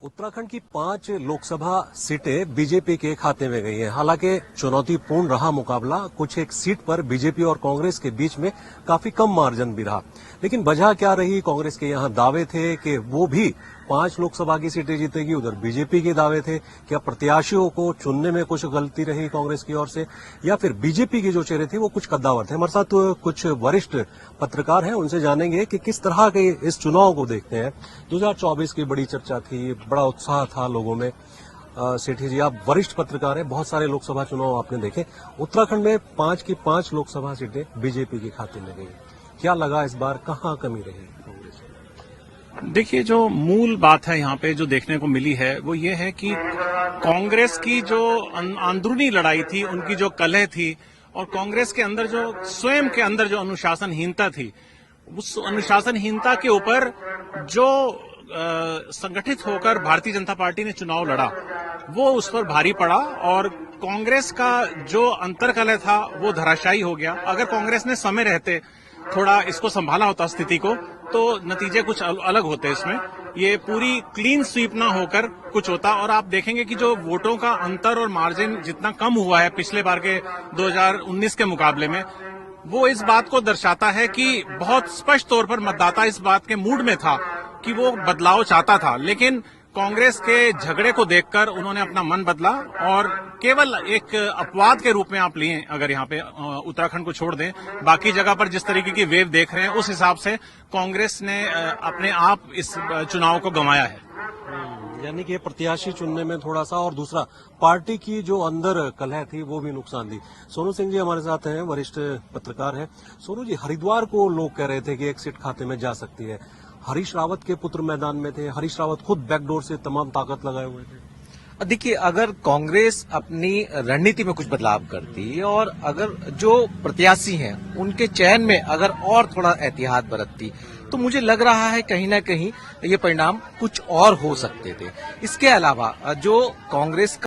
उत्तराखंड की 5 लोकसभा सीटें बीजेपी के खाते में गई हैं। हालांकि चुनौतीपूर्ण रहा मुकाबला। कुछ एक सीट पर बीजेपी और कांग्रेस के बीच में काफी कम मार्जिन भी रहा। लेकिन वजह क्या रही? कांग्रेस के यहां दावे थे कि वो भी 5 लोकसभा की सीटें जीतेगी, उधर बीजेपी के दावे थे। क्या प्रत्याशियों को चुनने में कुछ गलती रही कांग्रेस की ओर से, या फिर बीजेपी के जो चेहरे थे वो कुछ कद्दावर थे? हमारे साथ कुछ वरिष्ठ पत्रकार हैं, उनसे जानेंगे कि किस तरह के इस चुनाव को देखते हैं। 2024 की बड़ी चर्चा थी, बड़ा उत्साह था लोगों में। सेठी जी, आप वरिष्ठ पत्रकार हैं, बहुत सारे लोकसभा चुनाव आपने देखे। उत्तराखंड में 5 की 5 लोकसभा सीटें बीजेपी के खाते में गई। क्या लगा इस बार, कहां कमी रही कांग्रेस की? देखिए, जो मूल बात है यहाँ पे जो देखने को मिली है वो ये है कि कांग्रेस की जो अंदरूनी लड़ाई थी, उनकी जो कलह थी, और कांग्रेस के अंदर जो स्वयं के अंदर जो अनुशासनहीनता थी, उस अनुशासनहीनता के ऊपर जो संगठित होकर भारतीय जनता पार्टी ने चुनाव लड़ा, वो उस पर भारी पड़ा और कांग्रेस का जो अंतर्कलह था वो धराशायी हो गया। अगर कांग्रेस ने समय रहते थोड़ा इसको संभाला होता स्थिति को, तो नतीजे कुछ अलग होते। इसमें ये पूरी क्लीन स्वीप ना होकर कुछ होता। और आप देखेंगे कि जो वोटों का अंतर और मार्जिन जितना कम हुआ है पिछले बार के 2019 के मुकाबले में, वो इस बात को दर्शाता है कि बहुत स्पष्ट तौर पर मतदाता इस बात के मूड में था कि वो बदलाव चाहता था। लेकिन कांग्रेस के झगड़े को देखकर उन्होंने अपना मन बदला और केवल एक अपवाद के रूप में आप लिए, अगर यहाँ पे उत्तराखंड को छोड़ दें, बाकी जगह पर जिस तरीके की वेव देख रहे हैं, उस हिसाब से कांग्रेस ने अपने आप इस चुनाव को गंवाया है। यानी कि प्रत्याशी चुनने में थोड़ा सा, और दूसरा पार्टी की जो अंदर कलह थी वो भी नुकसान दी। सोनू सिंह जी हमारे साथ हैं, वरिष्ठ पत्रकार हैं। सोनू जी, हरिद्वार को लोग कह रहे थे कि एक सीट खाते में जा सकती है। हरीश रावत के पुत्र मैदान में थे, हरीश रावत खुद बैकडोर से तमाम ताकत लगाए हुए थे। देखिए, अगर कांग्रेस अपनी रणनीति में कुछ बदलाव करती और अगर जो प्रत्याशी हैं उनके चयन में अगर और थोड़ा एहतियात बरतती, तो मुझे लग रहा है कहीं ना कहीं ये परिणाम कुछ और हो सकते थे। इसके अलावा जो कांग्रेस